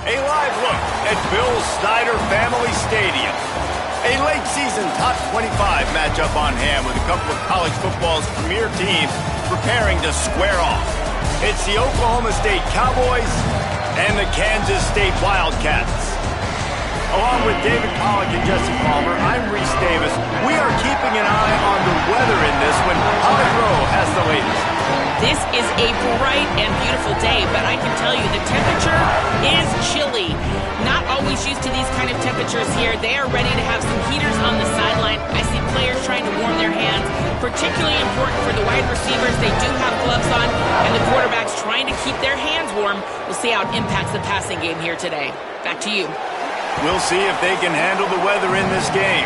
A live look at Bill Snyder Family Stadium. A late season top 25 matchup on hand with a couple of college football's premier teams preparing to square off. It's the Oklahoma State Cowboys and the Kansas State Wildcats. Along with David Pollack and Jesse Palmer, I'm Reese Davis. We are keeping an eye on the weather in this one. Holly Rowe has the latest. This is a bright and beautiful day, but I can tell you the temperature is chilly. Not always used to these kind of temperatures here. They are ready to have some heaters on the sideline. I see players trying to warm their hands. Particularly important for the wide receivers. They do have gloves on, and the quarterbacks trying to keep their hands warm. We'll see how it impacts the passing game here today. Back to you. We'll see if they can handle the weather in this game.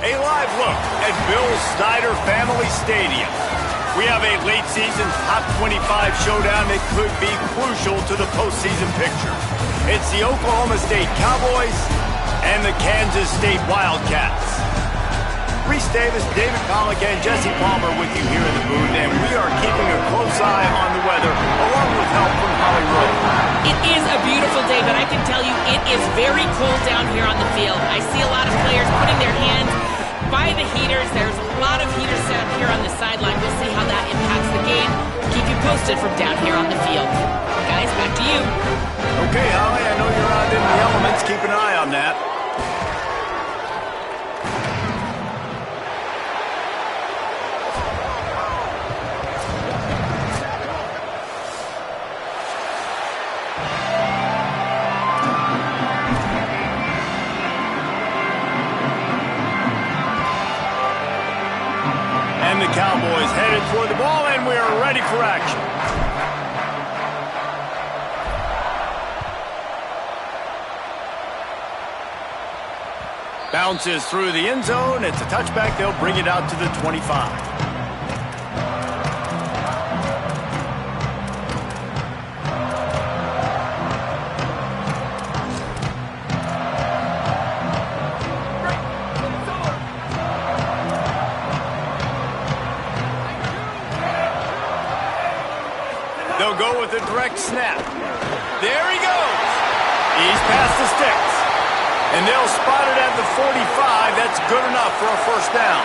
A live look at Bill Snyder Family Stadium. We have a late season top 25 showdown that could be crucial to the postseason picture. It's the Oklahoma State Cowboys and the Kansas State Wildcats. Reese Davis, David Pollack, and Jesse Palmer with you here in the booth, and we are keeping a close eye on the weather, along with help from Holly Rowe. It is a beautiful day, but I can tell you it is very cold down here on the field. I see a lot of players putting their hands by the heaters. There's a lot of heaters set up here on the sideline. We'll see how that impacts the game. Keep you posted from down here on the field. Guys, back to you. Okay, Holly, I know you're out in the elements. Keep an eye on that. And the Cowboys headed toward the ball, and we are ready for action. Bounces through the end zone. It's a touchback. They'll bring it out to the 25. They'll go with a direct snap. There he goes. He's past the sticks. And they'll spot it at the 45. That's good enough for a first down.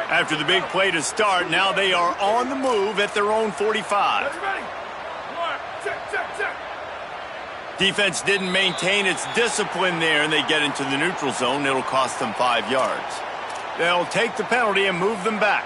After the big play to start, now they are on the move at their own 45. Defense didn't maintain its discipline there, and they get into the neutral zone. It'll cost them 5 yards. They'll take the penalty and move them back.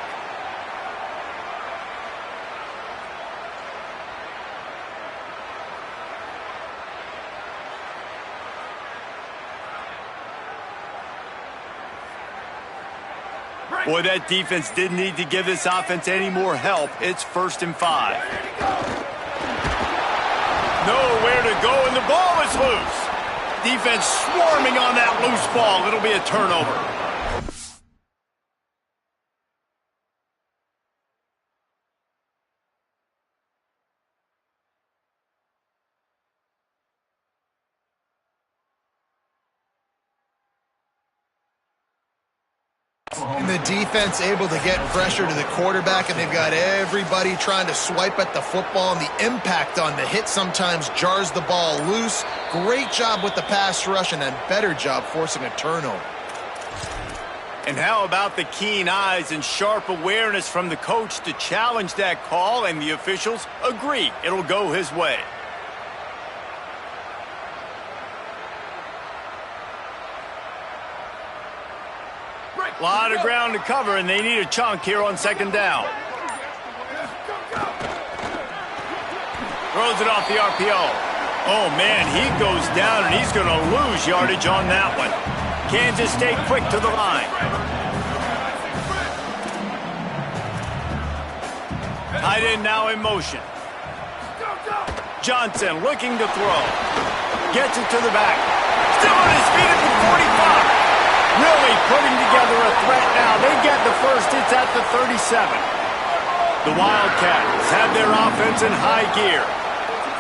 Boy, that defense didn't need to give this offense any more help. It's 1st and 5. Nowhere to go, and the ball is loose. Defense swarming on that loose ball. It'll be a turnover. And the defense able to get pressure to the quarterback, and they've got everybody trying to swipe at the football, and the impact on the hit sometimes jars the ball loose. Great job with the pass rush, and a better job forcing a turnover. And how about the keen eyes and sharp awareness from the coach to challenge that call, and the officials agree it'll go his way. A lot of ground to cover, and they need a chunk here on 2nd down. Throws it off the RPO. Oh, man, he goes down, and he's going to lose yardage on that one. Kansas stay quick to the line. Tight end now in motion. Johnson looking to throw. Gets it to the back. Still on his feet at the 45. Really putting together a threat now. They get the first. It's at the 37. The Wildcats have their offense in high gear.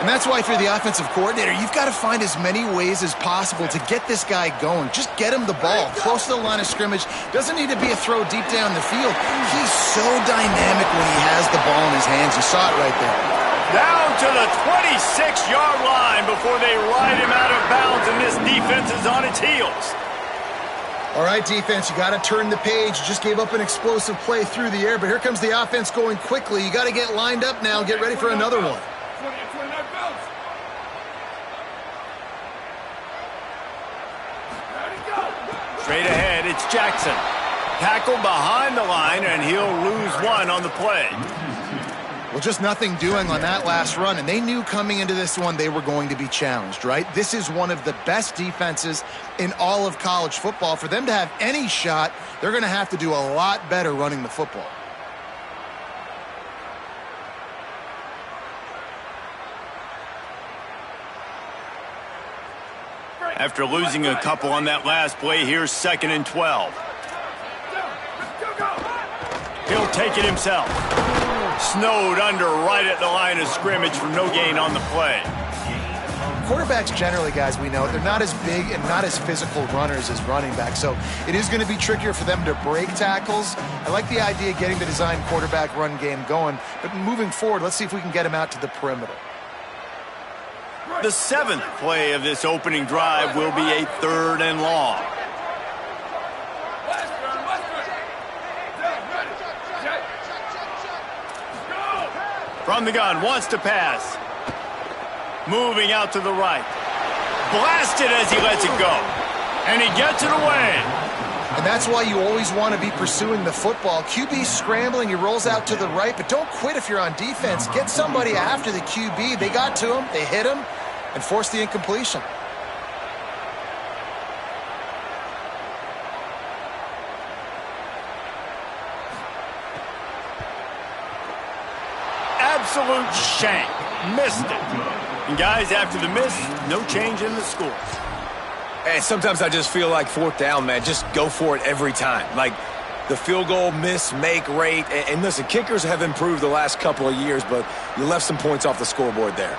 And that's why if you're the offensive coordinator, you've got to find as many ways as possible to get this guy going. Just get him the ball close to the line of scrimmage. Doesn't need to be a throw deep down the field. He's so dynamic when he has the ball in his hands. You saw it right there. Down to the 26-yard line before they ride him out of bounds, and this defense is on its heels. All right, defense, you got to turn the page. You just gave up an explosive play through the air, but here comes the offense going quickly. You got to get lined up now. Get ready for another one. Straight ahead, it's Jackson. Tackled behind the line, and he'll lose one on the play. Well, just nothing doing on that last run, and they knew coming into this one they were going to be challenged, right? This is one of the best defenses in all of college football. For them to have any shot, they're going to have to do a lot better running the football. After losing a couple on that last play, here's 2nd and 12. He'll take it himself. Snowed under right at the line of scrimmage for no gain on the play. Quarterbacks generally, guys, we know, they're not as big and not as physical runners as running backs, so it is going to be trickier for them to break tackles. I like the idea of getting the design quarterback run game going, but moving forward, let's see if we can get him out to the perimeter. The 7th play of this opening drive will be a 3rd and long. From the gun, wants to pass. Moving out to the right. Blasted as he lets it go. And he gets it away. And that's why you always want to be pursuing the football. QB scrambling, he rolls out to the right, but don't quit if you're on defense. Get somebody after the QB. They got to him, they hit him, and forced the incompletion. Absolute shank. Missed it. And guys, after the miss, no change in the score. Hey, sometimes I just feel like 4th down, man. Just go for it every time. Like the field goal miss, make rate. And listen, kickers have improved the last couple of years, but you left some points off the scoreboard there.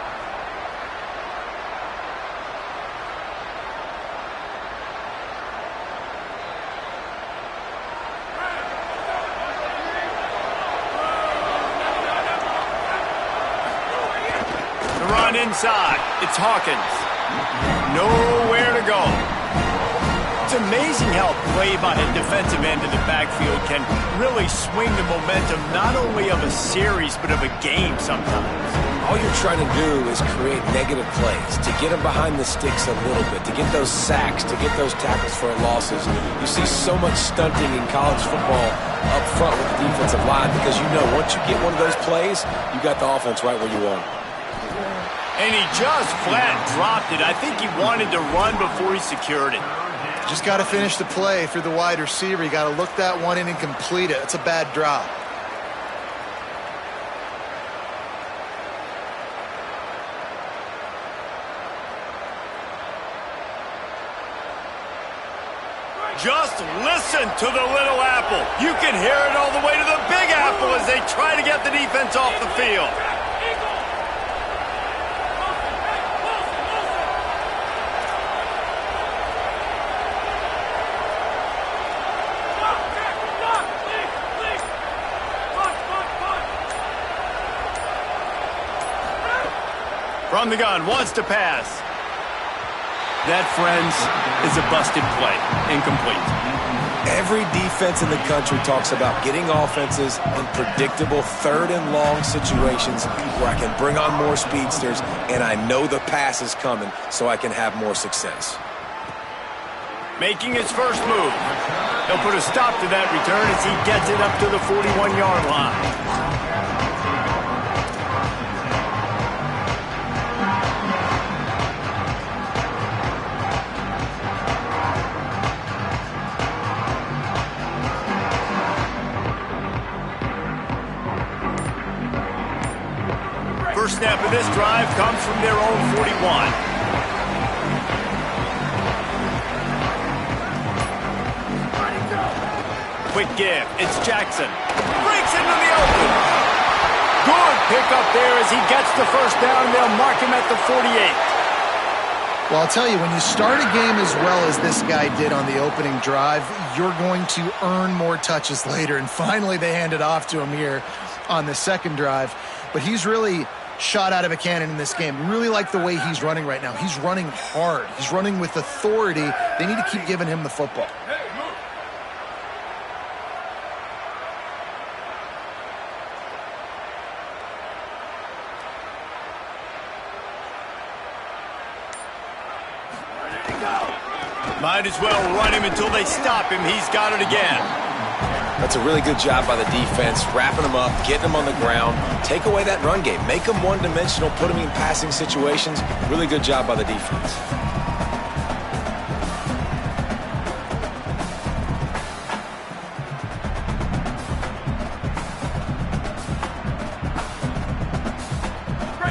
Inside, it's Hawkins. Nowhere to go. It's amazing how a play by a defensive end in the backfield can really swing the momentum not only of a series but of a game sometimes. all you're trying to do is create negative plays, to get them behind the sticks a little bit, to get those sacks, to get those tackles for losses. You see so much stunting in college football up front with the defensive line because you know once you get one of those plays, you got the offense right where you want it. And he just flat dropped it. I think he wanted to run before he secured it. Just got to finish the play if you're the wide receiver. You got to look that one in and complete it. It's a bad drop. Just listen to the little apple. You can hear it all the way to the big apple as they try to get the defense off the field. From the gun, wants to pass. That, friends, is a busted play. Incomplete. Every defense in the country talks about getting offenses in predictable third and long situations where I can bring on more speedsters and I know the pass is coming so I can have more success. Making his first move. He'll put a stop to that return as he gets it up to the 41-yard line. First snap of this drive comes from their own 41. Quick give. It's Jackson. Breaks into the open. Good pickup there as he gets the first down. They'll mark him at the 48. Well, I'll tell you, when you start a game as well as this guy did on the opening drive, you're going to earn more touches later. And finally, they hand it off to him here on the second drive. But he's really shot out of a cannon in this game. Really like the way he's running right now. He's running hard. He's running with authority. They need to keep giving him the football. Might as well run him until they stop him. He's got it again. That's a really good job by the defense, wrapping them up, getting them on the ground. Take away that run game. Make them one-dimensional, put them in passing situations. Really good job by the defense.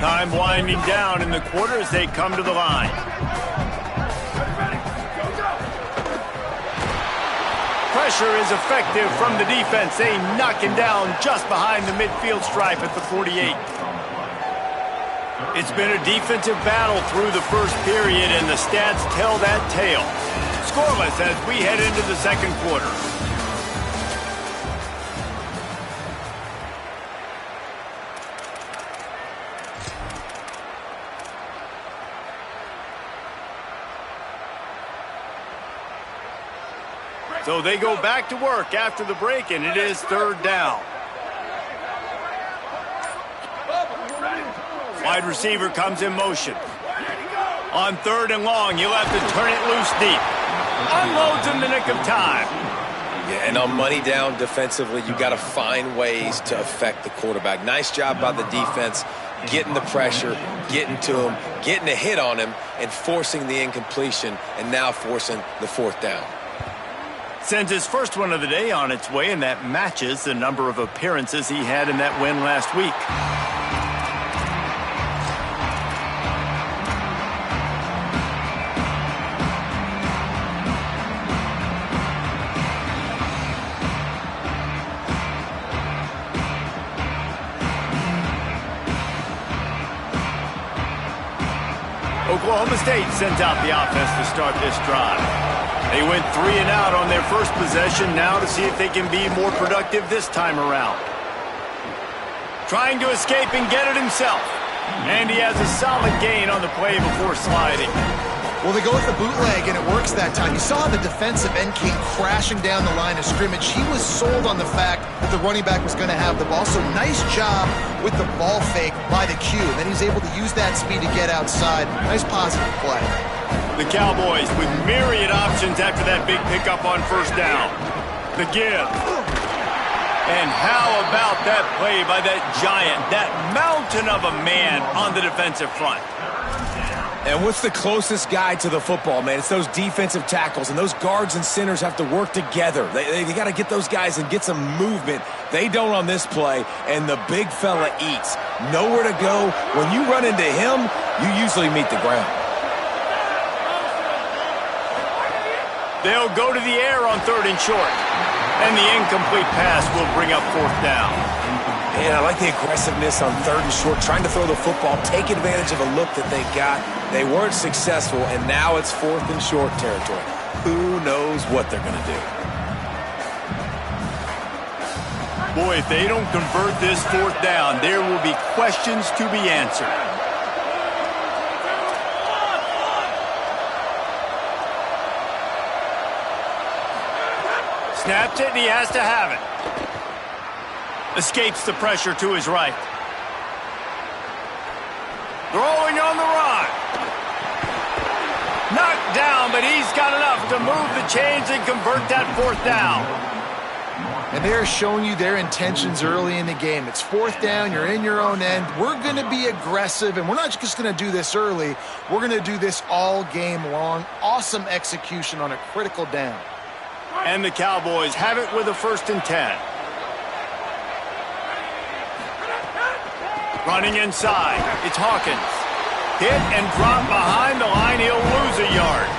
Time winding down in the quarter as they come to the line. Pressure is effective from the defense. They knock him down just behind the midfield stripe at the 48. It's been a defensive battle through the first period, and the stats tell that tale. Scoreless as we head into the second quarter. So they go back to work after the break, and it is third down. Wide receiver comes in motion. On third and long, he'll have to turn it loose deep. Unloads in the nick of time. Yeah, and on money down defensively, you got to find ways to affect the quarterback. Nice job by the defense, getting the pressure, getting to him, getting a hit on him, and forcing the incompletion, and now forcing the fourth down. Sends his first one of the day on its way, and that matches the number of appearances he had in that win last week. Oklahoma State sends out the offense to start this drive. They went 3 and out on their first possession, now to see if they can be more productive this time around. Trying to escape and get it himself. And he has a solid gain on the play before sliding. Well, they go with the bootleg, and it works that time. You saw the defensive end came crashing down the line of scrimmage. He was sold on the fact that the running back was going to have the ball. So nice job with the ball fake by the Q. Then he's able to use that speed to get outside. Nice positive play. The Cowboys with myriad options after that big pickup on first down. The give. And how about that play by that giant, that mountain of a man on the defensive front? And what's the closest guy to the football, man? It's those defensive tackles, and those guards and centers have to work together. They got to get those guys and get some movement. They don't on this play, and the big fella eats. Nowhere to go. When you run into him, you usually meet the ground. They'll go to the air on 3rd and short. And the incomplete pass will bring up 4th down. Man, I like the aggressiveness on 3rd and short, trying to throw the football, take advantage of a look that they got. They weren't successful, and now it's 4th and short territory. Who knows what they're going to do? Boy, if they don't convert this 4th down, there will be questions to be answered. Snaps it, and he has to have it. Escapes the pressure to his right. Throwing on the run. Knocked down, but he's got enough to move the chains and convert that 4th down. And they're showing you their intentions early in the game. It's 4th down, you're in your own end. We're going to be aggressive, and we're not just going to do this early. We're going to do this all game long. Awesome execution on a critical down. And the Cowboys have it with a 1st and 10. Running inside, it's Hawkins. Hit and drop behind the line, he'll lose a yard.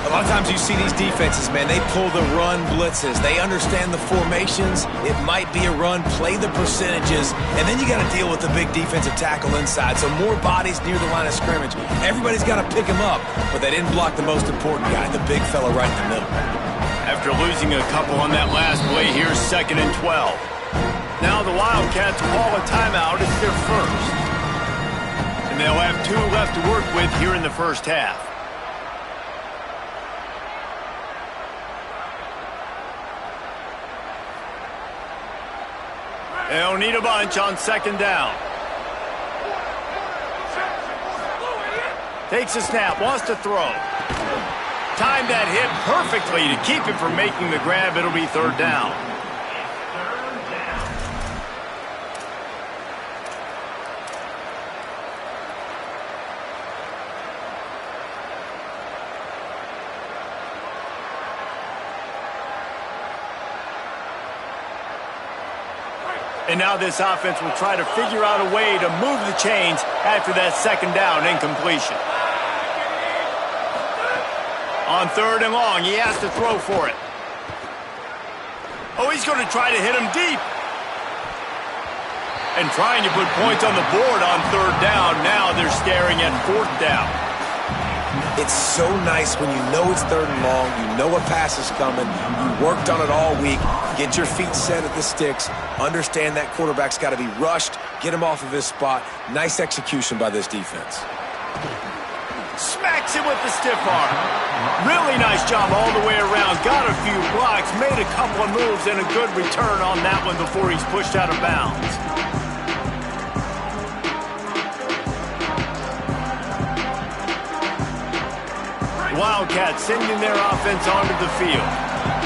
A lot of times you see these defenses, man, they pull the run blitzes. They understand the formations. It might be a run, play the percentages, and then you got to deal with the big defensive tackle inside. So more bodies near the line of scrimmage. Everybody's got to pick him up, but they didn't block the most important guy, the big fella right in the middle. After losing a couple on that last play, here's 2nd and 12. Now the Wildcats call a timeout. It's their first. And they'll have 2 left to work with here in the first half. They'll need a bunch on 2nd down. Takes a snap, wants to throw. Timed that hit perfectly to keep him from making the grab. It'll be 3rd down. And now this offense will try to figure out a way to move the chains after that 2nd down incompletion. On 3rd and long, he has to throw for it. Oh, he's going to try to hit him deep. And trying to put points on the board on 3rd down. Now they're staring at 4th down. It's so nice when you know it's 3rd and long, you know a pass is coming, you worked on it all week, get your feet set at the sticks, understand that quarterback's got to be rushed, get him off of his spot. Nice execution by this defense. Smacks him with the stiff arm. Really nice job all the way around. Got a few blocks, made a couple of moves, and a good return on that one before he's pushed out of bounds. Wildcats sending their offense onto the field.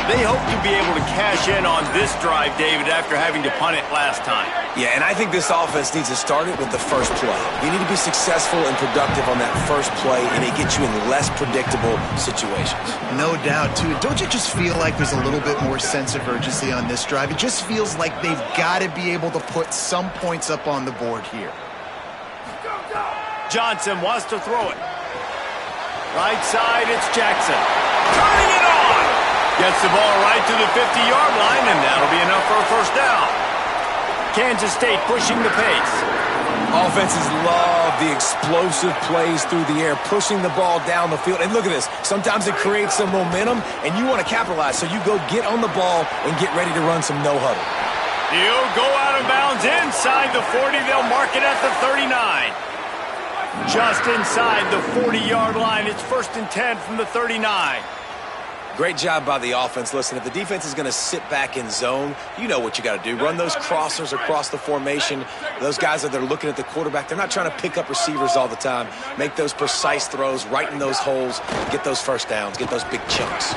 They hope to be able to cash in on this drive, David, after having to punt it last time. Yeah, and I think this offense needs to start it with the first play. You need to be successful and productive on that first play, and it gets you in less predictable situations. No doubt, too. Don't you just feel like there's a little bit more sense of urgency on this drive? It just feels like they've got to be able to put some points up on the board here. Johnson wants to throw it. Right side, it's Jackson. Turning it on! Gets the ball right to the 50-yard line, and that'll be enough for a 1st down. Kansas State pushing the pace. Offenses love the explosive plays through the air, pushing the ball down the field. And look at this. Sometimes it creates some momentum, and you want to capitalize. So you go get on the ball and get ready to run some no-huddle. He'll go out of bounds inside the 40. They'll mark it at the 39. Just inside the 40-yard line. It's 1st and 10 from the 39. Great job by the offense. Listen, if the defense is going to sit back in zone, you know what you got to do. Run those crossers across the formation. Those guys that are looking at the quarterback, they're not trying to pick up receivers all the time. Make those precise throws, right in those holes, get those first downs, get those big chunks.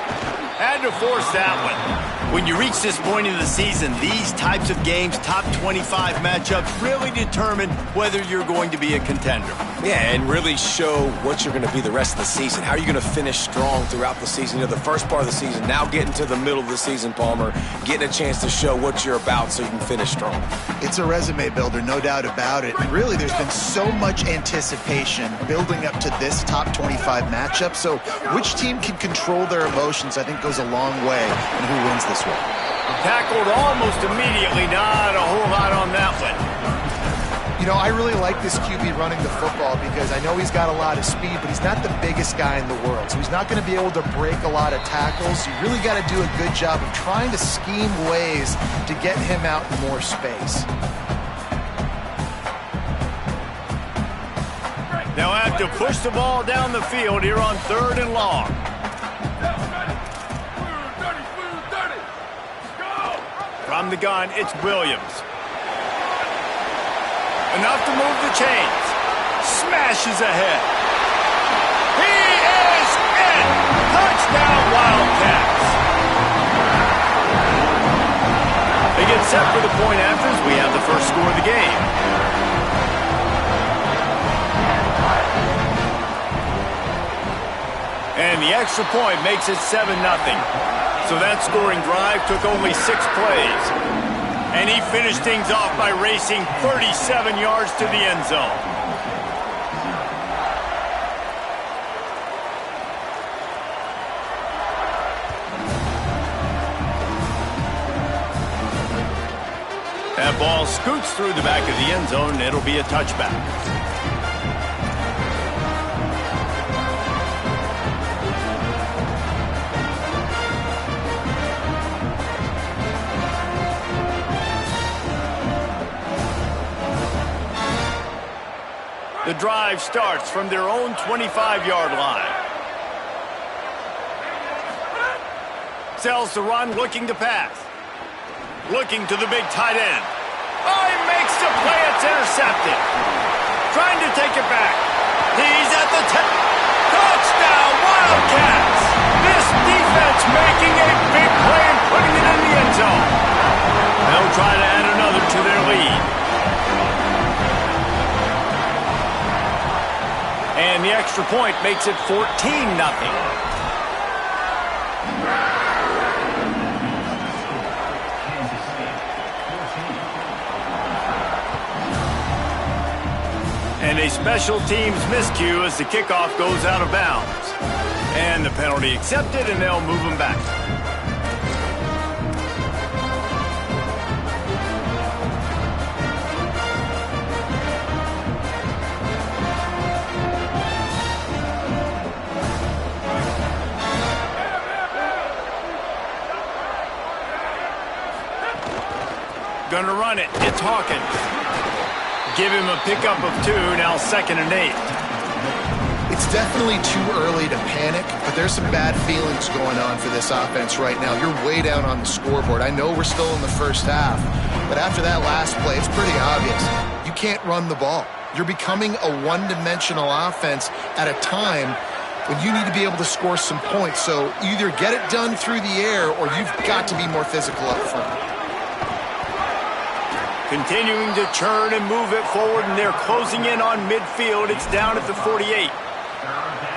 Had to force that one. When you reach this point in the season, these types of games, top 25 matchups, really determine whether you're going to be a contender. Yeah, and really show what you're going to be the rest of the season. How are you going to finish strong throughout the season? You know, the first part of the season, now getting to the middle of the season, Palmer, getting a chance to show what you're about so you can finish strong. It's a resume builder, no doubt about it. Really, there's been so much anticipation building up to this top 25 matchup. So which team can control their emotions, I think, goes a long way in who wins this one. Tackled almost immediately. Not a whole lot on that one. You know, I really like this QB running the football because I know he's got a lot of speed, but he's not the biggest guy in the world. So he's not going to be able to break a lot of tackles. You really got to do a good job of trying to scheme ways to get him out in more space. They'll have to push the ball down the field here on 3rd and long. From the gun, it's Williams. Enough to move the chains. Smashes ahead. He is in. Touchdown, Wildcats. They get set for the point afters. We have the first score of the game. And the extra point makes it 7-0. So that scoring drive took only 6 plays. And he finished things off by racing 37 yards to the end zone. That ball scoots through the back of the end zone, and it'll be a touchback. The drive starts from their own 25-yard line. Sells the run, looking to pass. Looking to the big tight end. Oh, he makes the play. It's intercepted. Trying to take it back. He's at the 10. Touchdown, Wildcats! This defense making a big play and putting it in the end zone. They'll try to add another to their lead. And the extra point makes it 14-0. And a special teams miscue as the kickoff goes out of bounds. And the penalty accepted, and they'll move them back. Gonna run it. It's Hawkins. Give him a pickup of 2, now 2nd and 8. It's definitely too early to panic, but there's some bad feelings going on for this offense right now. You're way down on the scoreboard. I know we're still in the first half, but after that last play, it's pretty obvious. You can't run the ball. You're becoming a one-dimensional offense at a time when you need to be able to score some points. So either get it done through the air or you've got to be more physical up front. Continuing to churn and move it forward, and they're closing in on midfield. It's down at the 48.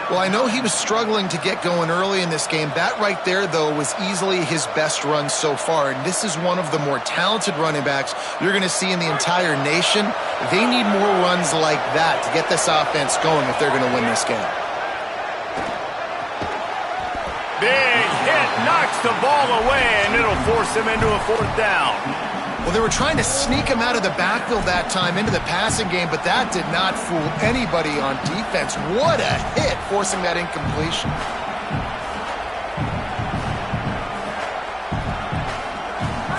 Well, I know he was struggling to get going early in this game. That right there, though, was easily his best run so far. And this is one of the more talented running backs you're going to see in the entire nation. They need more runs like that to get this offense going if they're going to win this game. Big hit, knocks the ball away, and it'll force him into a 4th down. Well, they were trying to sneak him out of the backfield that time into the passing game, but that did not fool anybody on defense. What a hit, forcing that incompletion.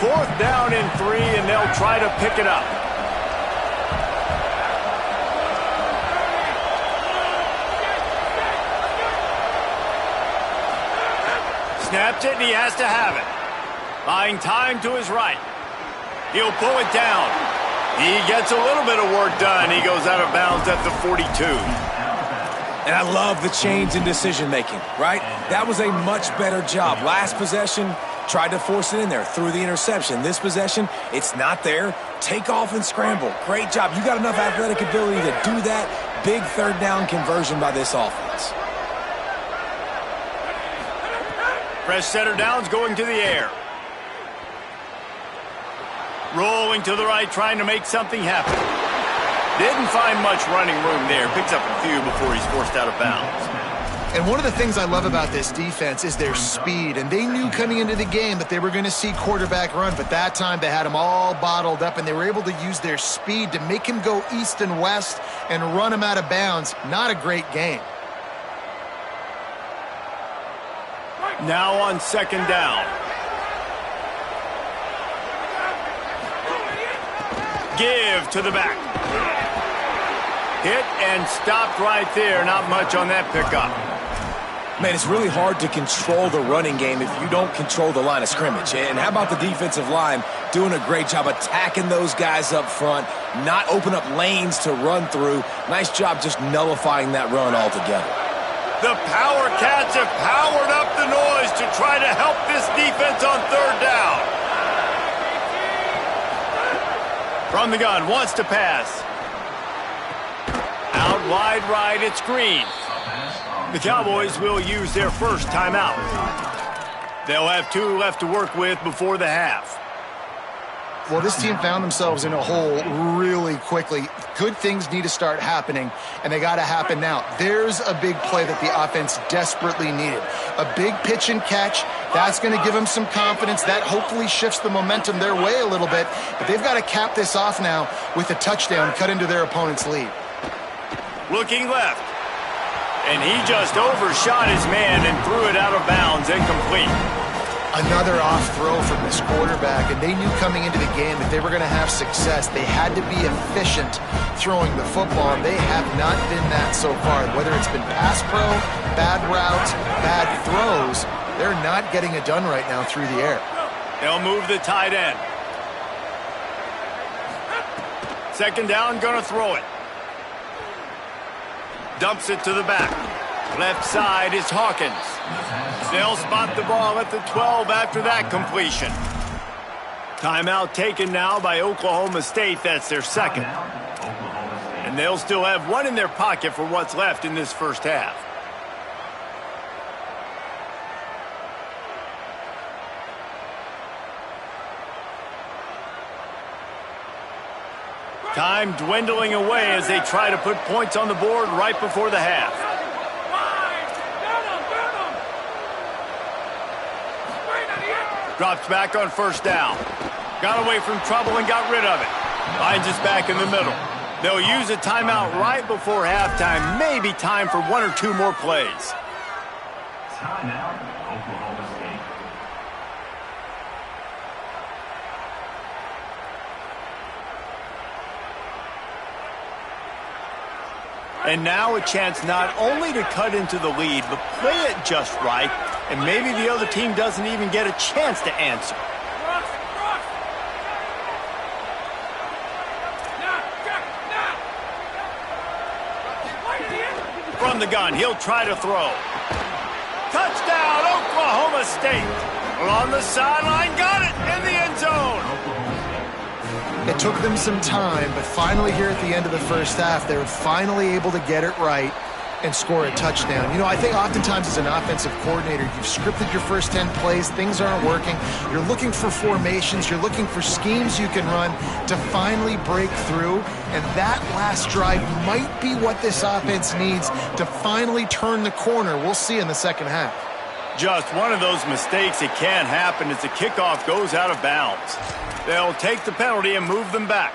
Fourth down and 3, and they'll try to pick it up. Snaps it, and he has to have it. Buying time to his right. He'll pull it down. He gets a little bit of work done. He goes out of bounds at the 42. And I love the change in decision-making, right? That was a much better job. Last possession, tried to force it in there, threw the interception. This possession, it's not there. Take off and scramble. Great job. You got enough athletic ability to do that. Big third down conversion by this offense. Fresh setter downs going to the air. Rolling to the right, trying to make something happen. Didn't find much running room there. Picks up a few before he's forced out of bounds. And one of the things I love about this defense is their speed. And they knew coming into the game that they were going to see quarterback run. But that time they had him all bottled up, and they were able to use their speed to make him go east and west and run him out of bounds. Not a great game. Now on second down. Give to the back. Hit and stopped right there. Not much on that pickup. Man, it's really hard to control the running game if you don't control the line of scrimmage. And how about the defensive line doing a great job attacking those guys up front, not open up lanes to run through. Nice job just nullifying that run altogether. The Power Cats have powered up the noise to try to help this defense on third down. From the gun, wants to pass. Out wide right, it's Green. The Cowboys will use their first timeout. They'll have 2 left to work with before the half. Well, this team found themselves in a hole really quickly. Good things need to start happening, and they got to happen now. There's a big play that the offense desperately needed. A big pitch and catch. That's going to give them some confidence. That hopefully shifts the momentum their way a little bit. But they've got to cap this off now with a touchdown cut into their opponent's lead. Looking left. And he just overshot his man and threw it out of bounds, incomplete. Another off throw from this quarterback, and they knew coming into the game that they were going to have success. They had to be efficient throwing the football, and they have not been that so far. Whether it's been pass pro, bad routes, bad throws, they're not getting it done right now through the air. They'll move the tight end. Second down, going to throw it. Dumps it to the back. Left side is Hawkins. They'll spot the ball at the 12 after that completion. Timeout taken now by Oklahoma State. That's their second. And they'll still have 1 in their pocket for what's left in this first half. Time dwindling away as they try to put points on the board right before the half. Drops back on first down. Got away from trouble and got rid of it. Finds us back in the middle. They'll use a timeout right before halftime. Maybe time for 1 or 2 more plays. Timeout, Oklahoma State. And now a chance not only to cut into the lead, but play it just right, and maybe the other team doesn't even get a chance to answer. From the gun, he'll try to throw. Touchdown, Oklahoma State. On the sideline, got it in the end zone. It took them some time, but finally here at the end of the first half, they were finally able to get it right and score a touchdown. You know, I think oftentimes as an offensive coordinator, you've scripted your first 10 plays, things aren't working. You're looking for formations, you're looking for schemes you can run to finally break through, and that last drive might be what this offense needs to finally turn the corner. We'll see in the second half. Just one of those mistakes that can happen as the kickoff goes out of bounds. They'll take the penalty and move them back.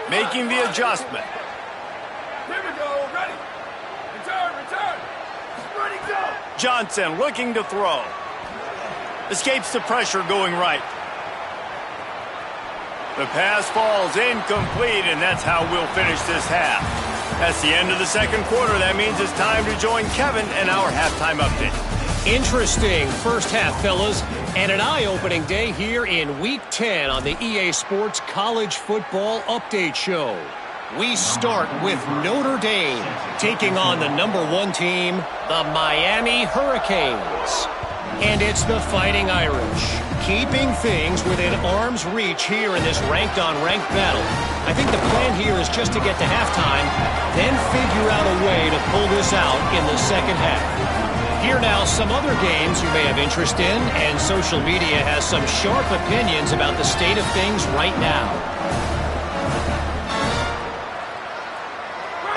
Making the adjustment. Here we go, ready. Return. Ready, go. Johnson looking to throw. Escapes the pressure going right. The pass falls incomplete, and that's how we'll finish this half. That's the end of the second quarter. That means it's time to join Kevin and our halftime update. Interesting first half, fellas, and an eye-opening day here in Week 10 on the EA Sports College Football Update Show. We start with Notre Dame taking on the #1 team, the Miami Hurricanes. And it's the Fighting Irish, keeping things within arm's reach here in this ranked-on-ranked battle. I think the plan here is just to get to halftime, then figure out a way to pull this out in the second half. Here now some other games you may have interest in, and social media has some sharp opinions about the state of things right now.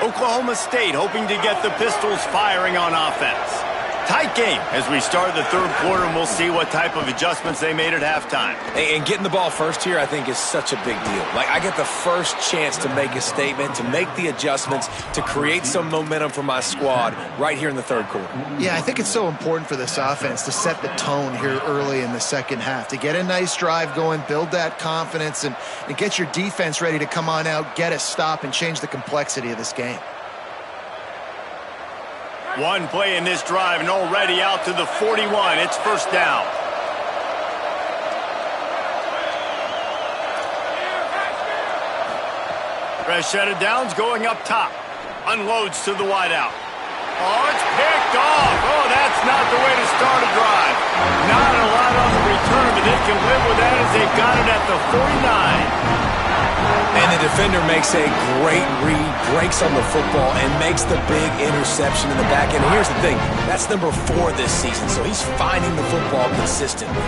Oklahoma State hoping to get the Pistols firing on offense. Tight game as we start the third quarter, and we'll see what type of adjustments they made at halftime. And getting the ball first here, I think, is such a big deal. Like, I get the first chance to make a statement, to make the adjustments, to create some momentum for my squad right here in the third quarter. Yeah, I think it's so important for this offense to set the tone here early in the second half, to get a nice drive going, build that confidence, and get your defense ready to come on out, get a stop, and change the complexity of this game. One play in this drive, and already out to the 41. It's first down. Rashida Downs going up top. Unloads to the wideout. Oh, it's picked off. Oh, that's not the way to start a drive. Not a lot on the return, but they can live with that as they've got it at the 49. And the defender makes a great read, breaks on the football, and makes the big interception in the back end. And here's the thing, that's number 4 this season, so he's finding the football consistently.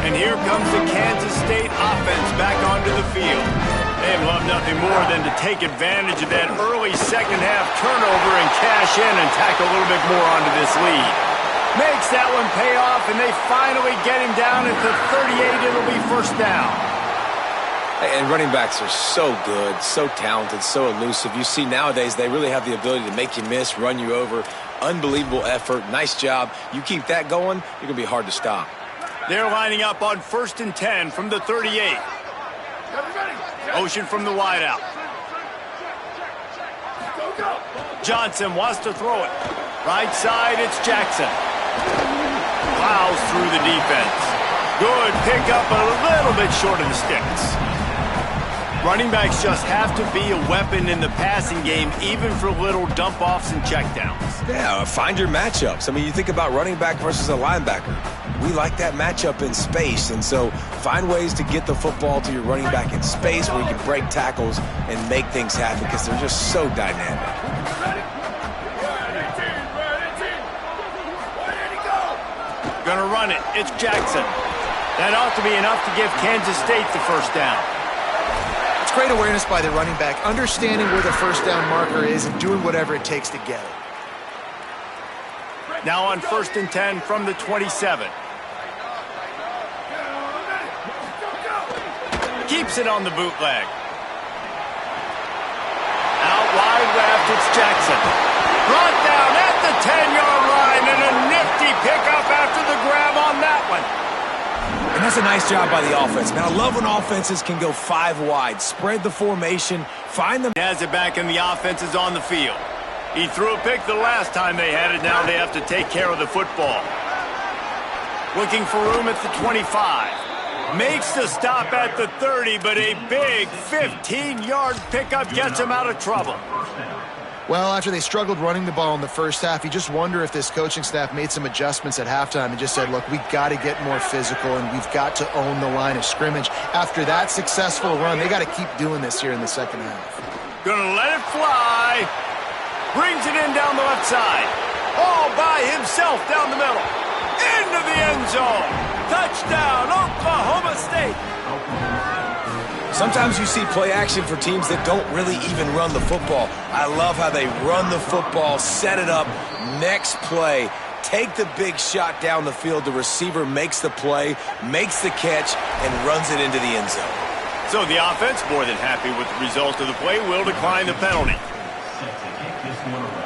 And here comes the Kansas State offense back onto the field. They'd love nothing more than to take advantage of that early second half turnover and cash in and tack a little bit more onto this lead. Makes that one pay off, and they finally get him down at the 38. It'll be first down. And running backs are so good, so talented, so elusive. You see nowadays they really have the ability to make you miss, run you over. Unbelievable effort. Nice job. You keep that going, you're going to be hard to stop. They're lining up on 1st and 10 from the 38. Ocean from the wideout. Johnson wants to throw it. Right side, it's Jackson. Plows through the defense. Good pickup, a little bit short of the sticks. Running backs just have to be a weapon in the passing game, even for little dump-offs and checkdowns. Yeah, find your matchups. I mean, you think about running back versus a linebacker. We like that matchup in space, and so find ways to get the football to your running back in space where you can break tackles and make things happen because they're just so dynamic. Gonna run it. It's Jackson. That ought to be enough to give Kansas State the first down. It's great awareness by the running back, understanding where the first down marker is and doing whatever it takes to get it. Now on 1st and 10 from the 27. Keeps it on the bootleg. Out wide left, it's Jackson. Brought down at the 10-yard line, and a nifty pickup after the grab on that one. And that's a nice job by the offense. Man, I love when offenses can go 5 wide, spread the formation, find them. Has it back, and the offense is on the field. He threw a pick the last time they had it. Now they have to take care of the football. Looking for room at the 25. Makes the stop at the 30, but a big 15-yard pickup gets him out of trouble. Well, after they struggled running the ball in the first half, you just wonder if this coaching staff made some adjustments at halftime and just said, look, we've got to get more physical and we've got to own the line of scrimmage. After that successful run, they got to keep doing this here in the second half. Gonna let it fly. Brings it in down the left side. All by himself down the middle. Into the end zone. Touchdown, Oklahoma State. Sometimes you see play action for teams that don't really even run the football. I love how they run the football, set it up, next play, take the big shot down the field. The receiver makes the play, makes the catch, and runs it into the end zone. So the offense, more than happy with the result of the play, will decline the penalty. Set to kick this one away.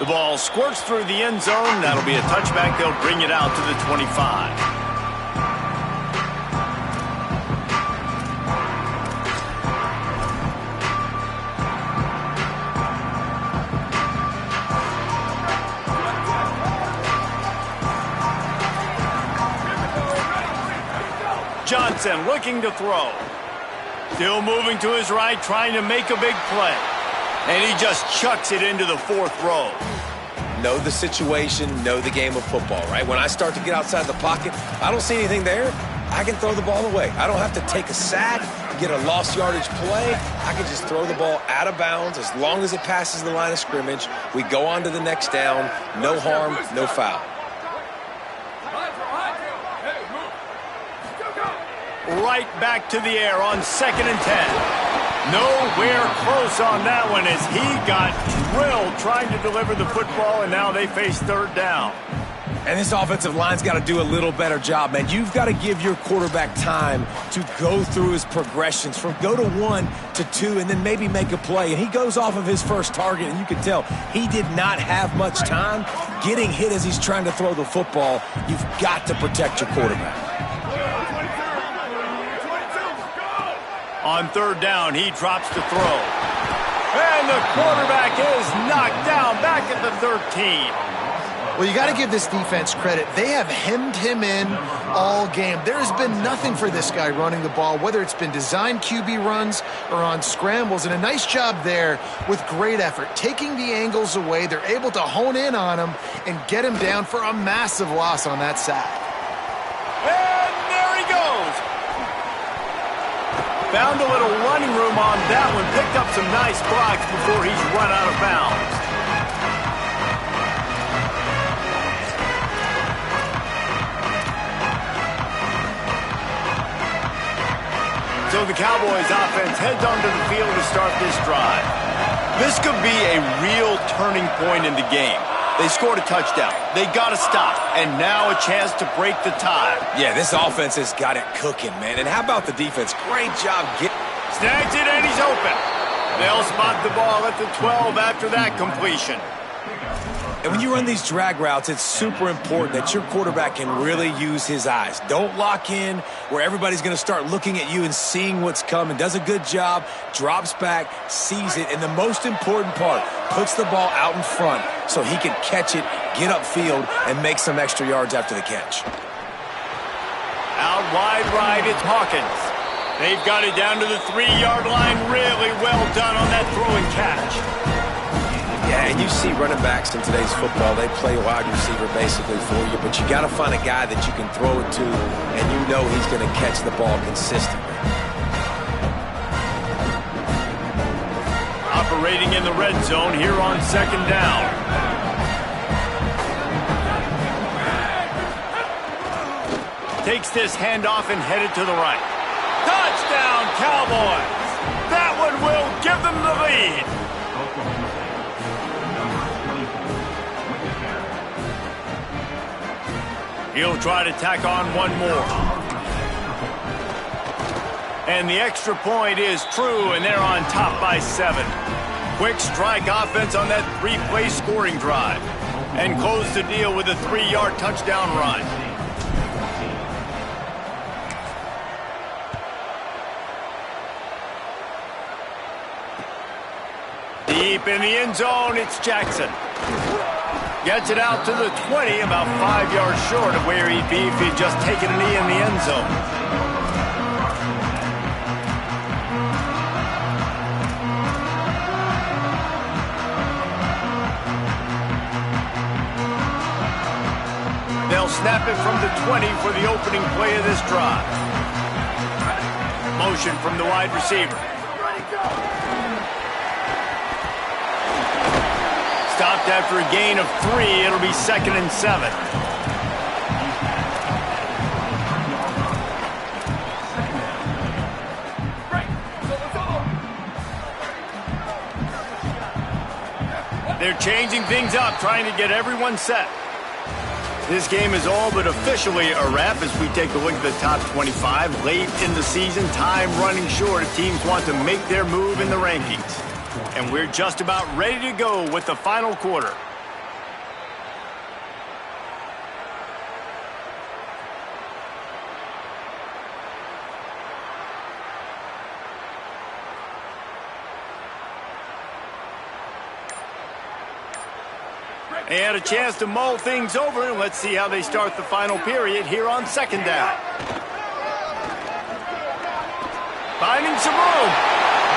The ball squirts through the end zone. That'll be a touchback. They'll bring it out to the 25. Johnson looking to throw. Still moving to his right, trying to make a big play. And he just chucks it into the 4th row. Know the situation, know the game of football, right? When I start to get outside the pocket, I don't see anything there, I can throw the ball away. I don't have to take a sack, get a lost yardage play. I can just throw the ball out of bounds as long as it passes the line of scrimmage. We go on to the next down. No harm, no foul. Right back to the air on 2nd and 10. Nowhere close on that one as he got drilled trying to deliver the football, and now they face 3rd down. And this offensive line's got to do a little better job, man. You've got to give your quarterback time to go through his progressions from go to 1 to 2 and then maybe make a play. And he goes off of his first target, and you can tell he did not have much time getting hit as he's trying to throw the football. You've got to protect your quarterback. On 3rd down, he drops to throw. And the quarterback is knocked down back at the 13. Well, you got to give this defense credit. They have hemmed him in all game. There has been nothing for this guy running the ball, whether it's been designed QB runs or on scrambles. And a nice job there with great effort. Taking the angles away, they're able to hone in on him and get him down for a massive loss on that sack. And there he goes. Found a little running room on that one. Picked up some nice blocks before he's run out of bounds. So the Cowboys offense heads onto the field to start this drive. This could be a real turning point in the game. They scored a touchdown. They got to stop. And now a chance to break the tie. Yeah, this offense has got it cooking, man. And how about the defense? Great job getting... Snags it, and he's open. They'll spot the ball at the 12 after that completion. And when you run these drag routes, it's super important that your quarterback can really use his eyes. Don't lock in where everybody's going to start looking at you and seeing what's coming. Does a good job, drops back, sees it, and the most important part, puts the ball out in front so he can catch it, get upfield, and make some extra yards after the catch. Out wide right, it's Hawkins. They've got it down to the 3-yard line. Really well done on that throw and catch. Yeah, and you see running backs in today's football, they play wide receiver basically for you, but you got to find a guy that you can throw it to, and you know he's going to catch the ball consistently. Operating in the red zone here on 2nd down. Takes this handoff and headed to the right. Touchdown, Cowboys! That one will give them the lead. He'll try to tack on one more. And the extra point is true, and they're on top by 7. Quick strike offense on that 3-play scoring drive. And close the deal with a 3-yard touchdown run. Deep in the end zone, it's Jackson. Gets it out to the 20, about 5 yards short of where he'd be if he'd just taken a knee in the end zone. They'll snap it from the 20 for the opening play of this drive. Motion from the wide receiver. Stopped after a gain of 3. It'll be 2nd and 7. They're changing things up, trying to get everyone set. This game is all but officially a wrap as we take a look at the top 25. Late in the season, time running short as teams want to make their move in the rankings. And we're just about ready to go with the final quarter. They had a chance to mull things over, and let's see how they start the final period here on second down. Finding some room.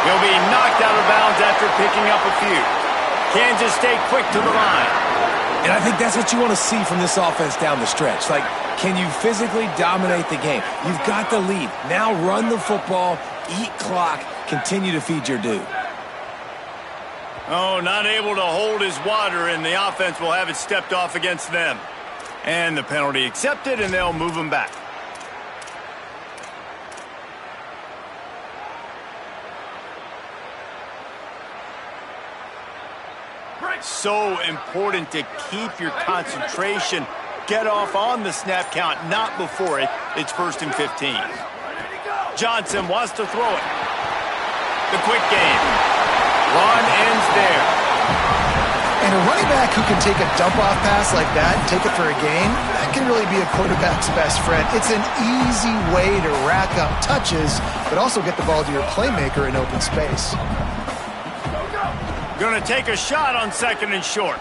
He'll be knocked out of bounds after picking up a few. Kansas stay quick to the line. And I think that's what you want to see from this offense down the stretch. Like, can you physically dominate the game? You've got the lead. Now run the football, eat clock, continue to feed your dude. Oh, not able to hold his water, and the offense will have it stepped off against them. And the penalty accepted, and they'll move him back. So important to keep your concentration. Get off on the snap count, not before it. It's 1st and 15. Johnson wants to throw it. The quick game. Run ends there. And a running back who can take a dump-off pass like that and take it for a gain, that can really be a quarterback's best friend. It's an easy way to rack up touches, but also get the ball to your playmaker in open space. Going to take a shot on 2nd and short.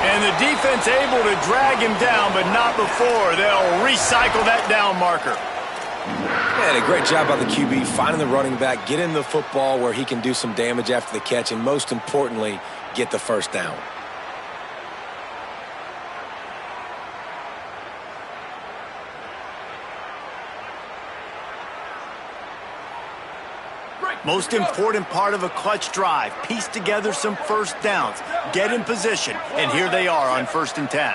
And the defense able to drag him down, but not before. They'll recycle that down marker. Yeah, a great job by the QB finding the running back, getting the football where he can do some damage after the catch, and most importantly, get the first down. Most important part of a clutch drive. Piece together some first downs. Get in position. And here they are on 1st and 10.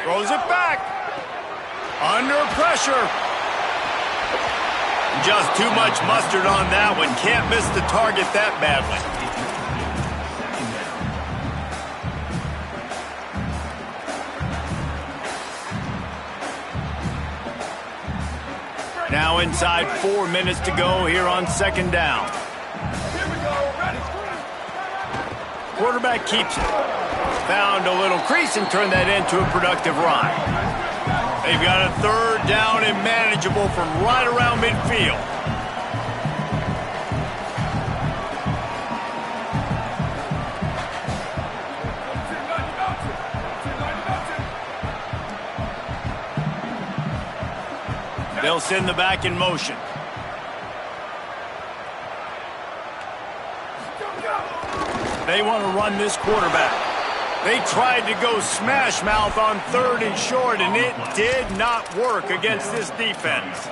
Throws it back. Under pressure. Just too much mustard on that one. Can't miss the target that badly. Now inside 4 minutes to go here on 2nd down. Quarterback keeps it. Found a little crease and turned that into a productive run. They've got a 3rd down and manageable from right around midfield. They'll send the back in motion. They want to run this quarterback. They tried to go smash mouth on 3rd and short, and it did not work against this defense.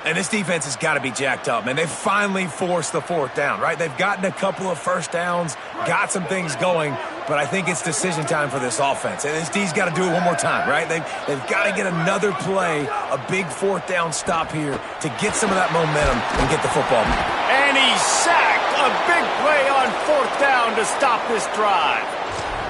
And this defense has got to be jacked up, man. They finally forced the 4th down, right? They've gotten a couple of first downs, got some things going, but I think it's decision time for this offense. And this D's got to do it one more time, right? They've got to get another play, a big 4th down stop here to get some of that momentum and get the football. And he's sacked. A big play on 4th down to stop this drive.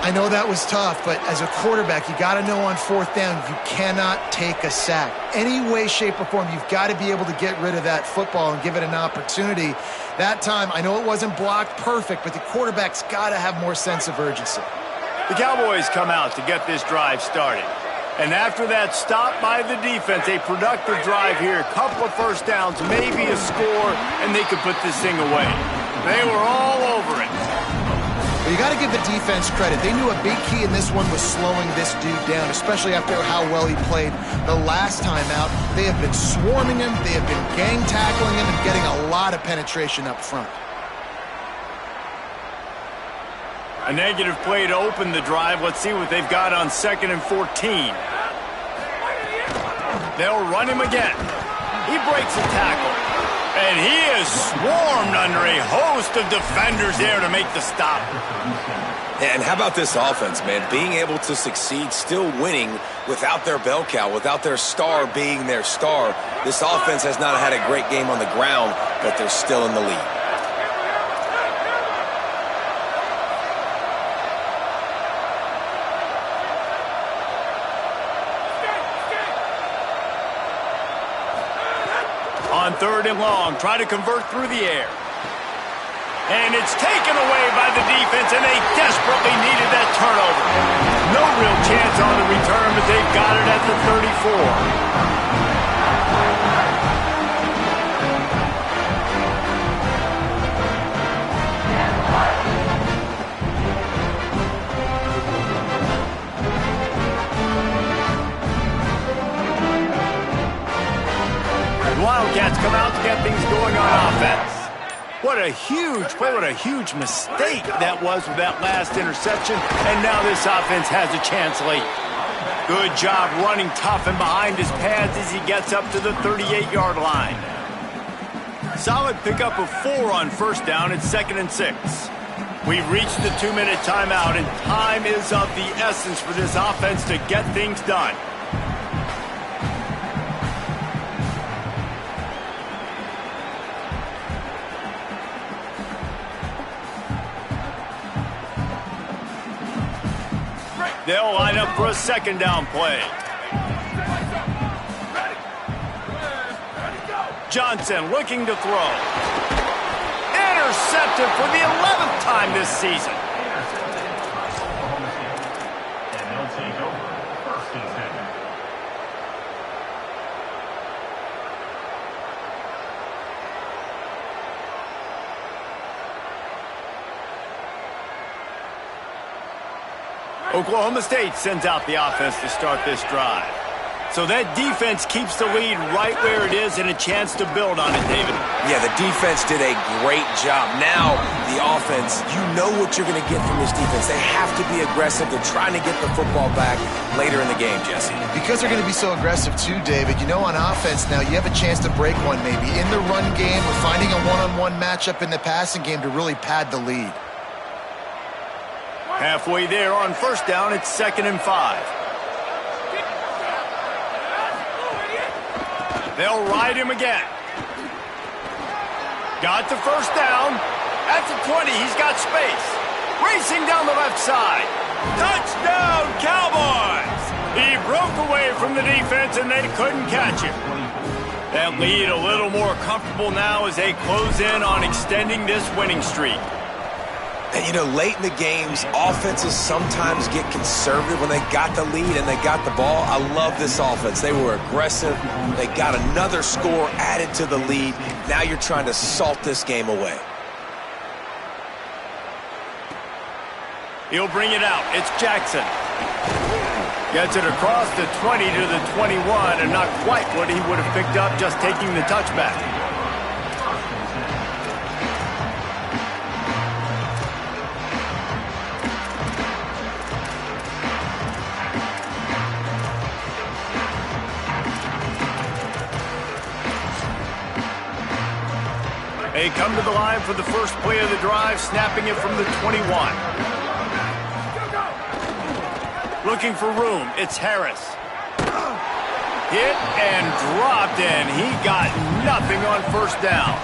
I know that was tough, but as a quarterback, you got to know on 4th down, you cannot take a sack. Any way, shape, or form, you've got to be able to get rid of that football and give it an opportunity. That time, I know it wasn't blocked perfect, but the quarterback's got to have more sense of urgency. The Cowboys come out to get this drive started. And after that stop by the defense, a productive drive here, a couple of first downs, maybe a score, and they could put this thing away. They were all over it. But you got to give the defense credit. They knew a big key in this one was slowing this dude down, especially after how well he played the last time out. They have been swarming him, they have been gang tackling him, and getting a lot of penetration up front. A negative play to open the drive. Let's see what they've got on 2nd and 14. They'll run him again. He breaks a tackle. And he is swarmed under a host of defenders there to make the stop. And how about this offense, man? Being able to succeed, still winning without their bell cow, without their star being their star. This offense has not had a great game on the ground, but they're still in the lead. On 3rd and long, try to convert through the air. And it's taken away by the defense, and they desperately needed that turnover. No real chance on the return, but they've got it at the 34. things going on offense. What a huge play, what a huge mistake that was with that last interception. And now this offense has a chance late. Good job running tough and behind his pads as he gets up to the 38-yard line. Solid pickup of 4 on first down. It's 2nd and 6. We've reached the 2-minute timeout, and time is of the essence for this offense to get things done. They'll line up for a 2nd down play. Johnson looking to throw. Intercepted for the 11th time this season. And they'll take over 1st and 10. Oklahoma State sends out the offense to start this drive. So that defense keeps the lead right where it is and a chance to build on it, David. Yeah, the defense did a great job. Now, the offense, you know what you're going to get from this defense. They have to be aggressive. They're trying to get the football back later in the game, Jesse. Because they're going to be so aggressive too, David, you know on offense now you have a chance to break one maybe in the run game or finding a one-on-one matchup in the passing game to really pad the lead. Halfway there on first down, it's 2nd and 5. They'll ride him again. Got the first down. At the 20, he's got space. Racing down the left side. Touchdown, Cowboys! He broke away from the defense and they couldn't catch him. That lead a little more comfortable now as they close in on extending this winning streak. And, you know, late in the games, offenses sometimes get conservative when they got the lead and they got the ball. I love this offense. They were aggressive. They got another score added to the lead. Now you're trying to salt this game away. He'll bring it out. It's Jackson. Gets it across the 20 to the 21, and not quite what he would have picked up just taking the touchback. They come to the line for the first play of the drive, snapping it from the 21. Looking for room, it's Harris. Hit and dropped, and he got nothing on first down.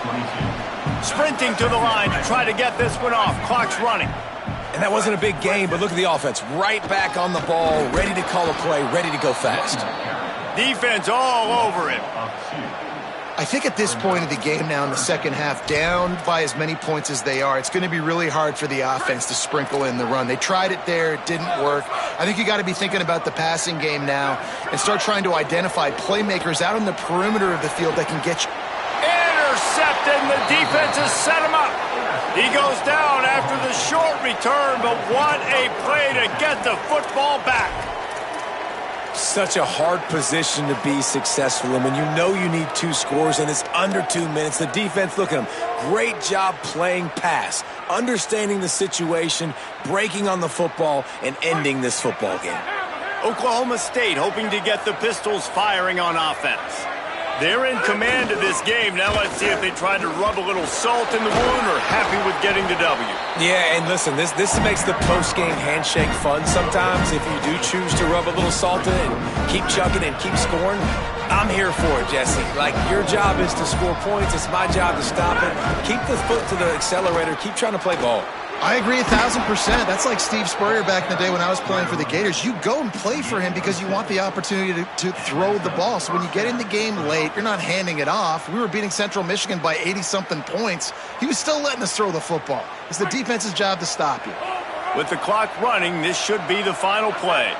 Sprinting to the line to try to get this one off. Clock's running. And that wasn't a big game, but look at the offense. Right back on the ball, ready to call a play, ready to go fast. Defense all over him. I think at this point of the game now in the second half, down by as many points as they are, it's going to be really hard for the offense to sprinkle in the run. They tried it there. It didn't work. I think you got to be thinking about the passing game now and start trying to identify playmakers out on the perimeter of the field that can get you. Intercepted, and the defense has set him up. He goes down after the short return, but what a play to get the football back. Such a hard position to be successful in when you know you need 2 scores and it's under 2 minutes. The defense, look at them. Great job playing pass, understanding the situation, breaking on the football, and ending this football game. Oklahoma State hoping to get the Pistols firing on offense. They're in command of this game. Now let's see if they try to rub a little salt in the wound or happy with getting the W. Yeah, and listen, this makes the post-game handshake fun sometimes. If you do choose to rub a little salt in and keep chugging and keep scoring, I'm here for it, Jesse. Like, your job is to score points. It's my job to stop it. Keep the foot to the accelerator. Keep trying to play ball. I agree 1,000%. That's like Steve Spurrier back in the day when I was playing for the Gators. You go and play for him because you want the opportunity to throw the ball. So when you get in the game late, you're not handing it off. We were beating Central Michigan by 80-something points. He was still letting us throw the football. It's the defense's job to stop you. With the clock running, this should be the final play.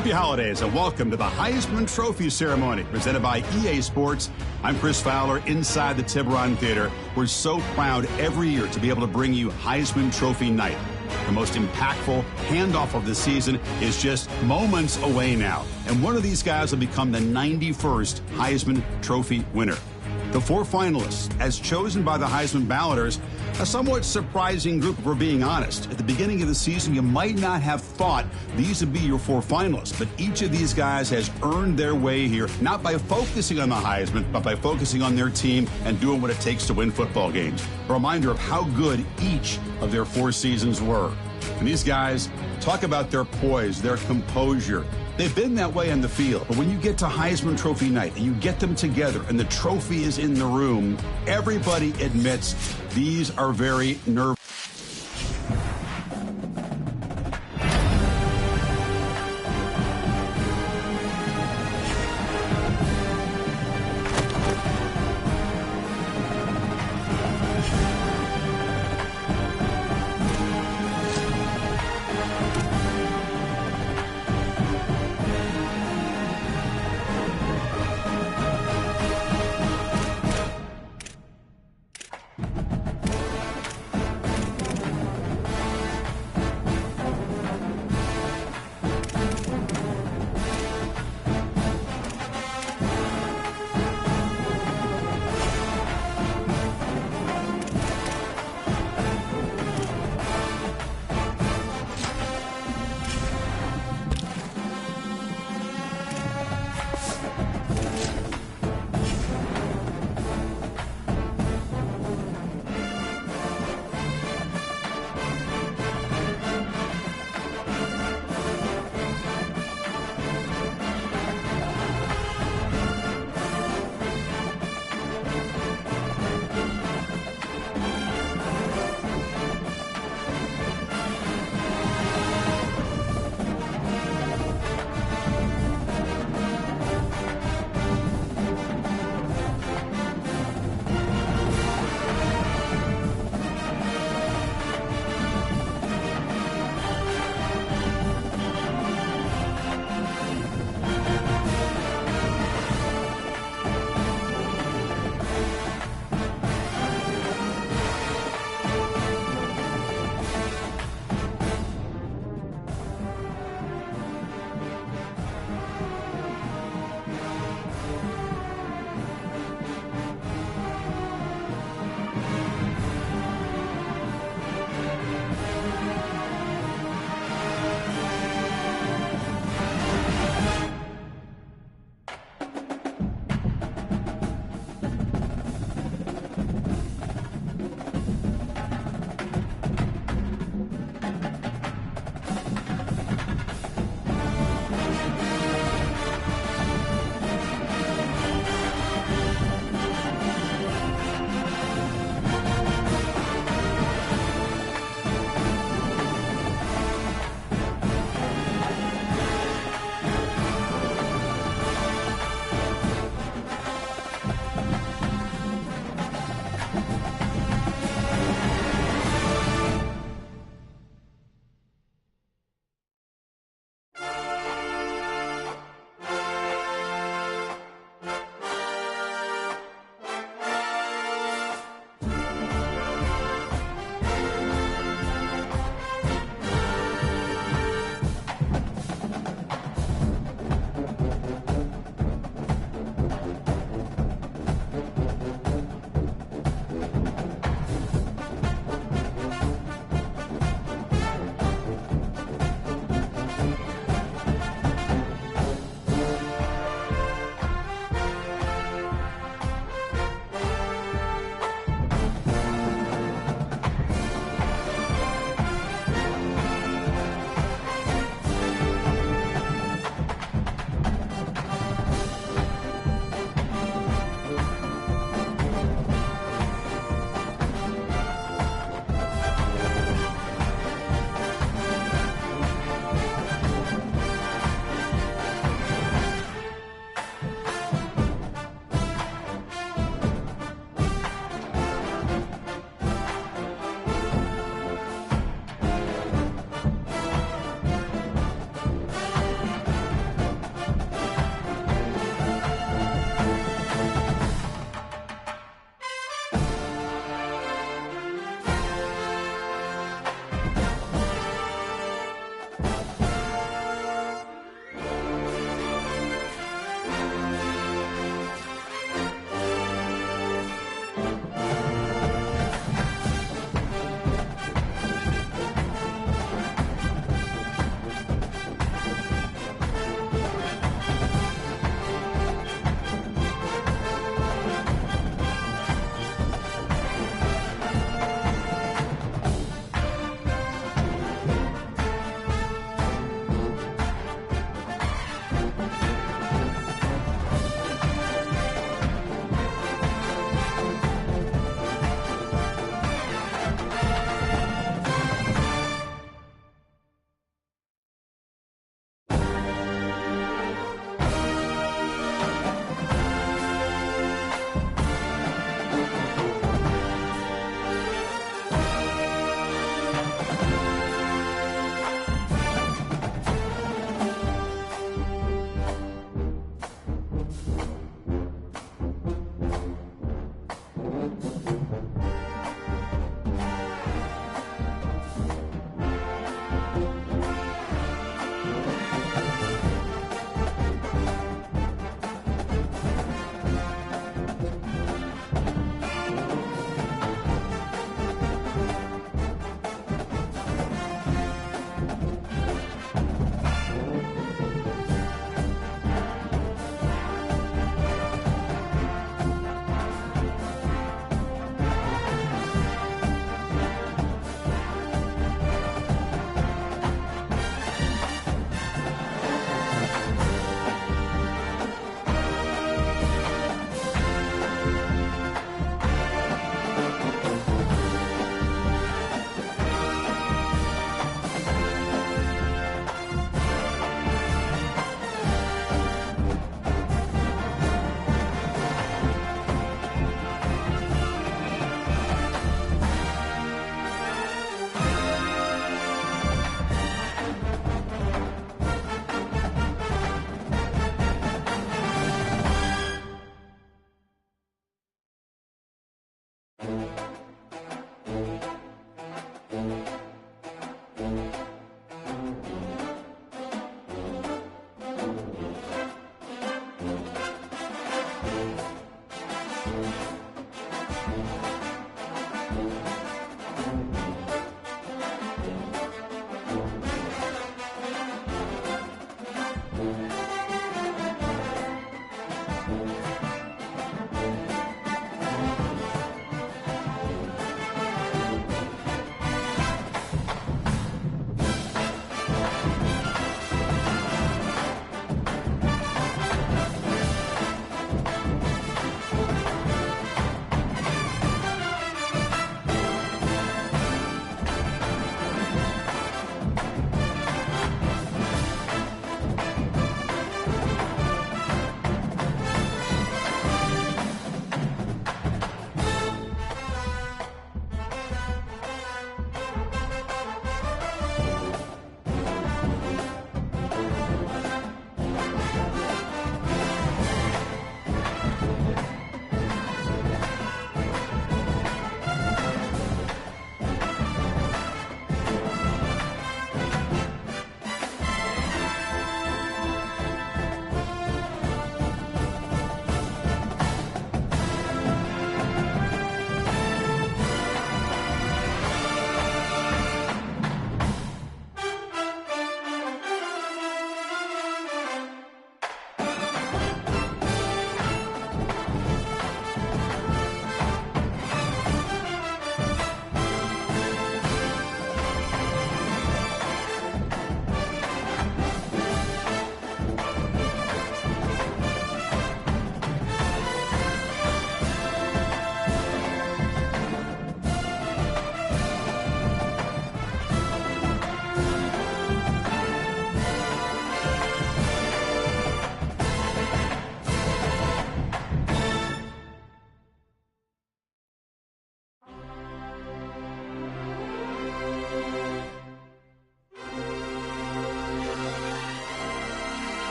Happy holidays and welcome to the Heisman Trophy ceremony presented by EA Sports. I'm Chris Fowler inside the Tiburon Theater. We're so proud every year to be able to bring you Heisman Trophy night. The most impactful handoff of the season is just moments away now. And one of these guys will become the 91st Heisman Trophy winner. The 4 finalists, as chosen by the Heisman balloters, a somewhat surprising group if we're being honest. At the beginning of the season, you might not have thought these would be your 4 finalists, but each of these guys has earned their way here, not by focusing on the Heisman, but by focusing on their team and doing what it takes to win football games. A reminder of how good each of their 4 seasons were. And these guys talk about their poise, their composure. They've been that way on the field, but when you get to Heisman Trophy night and you get them together and the trophy is in the room, everybody admits these are very nervous.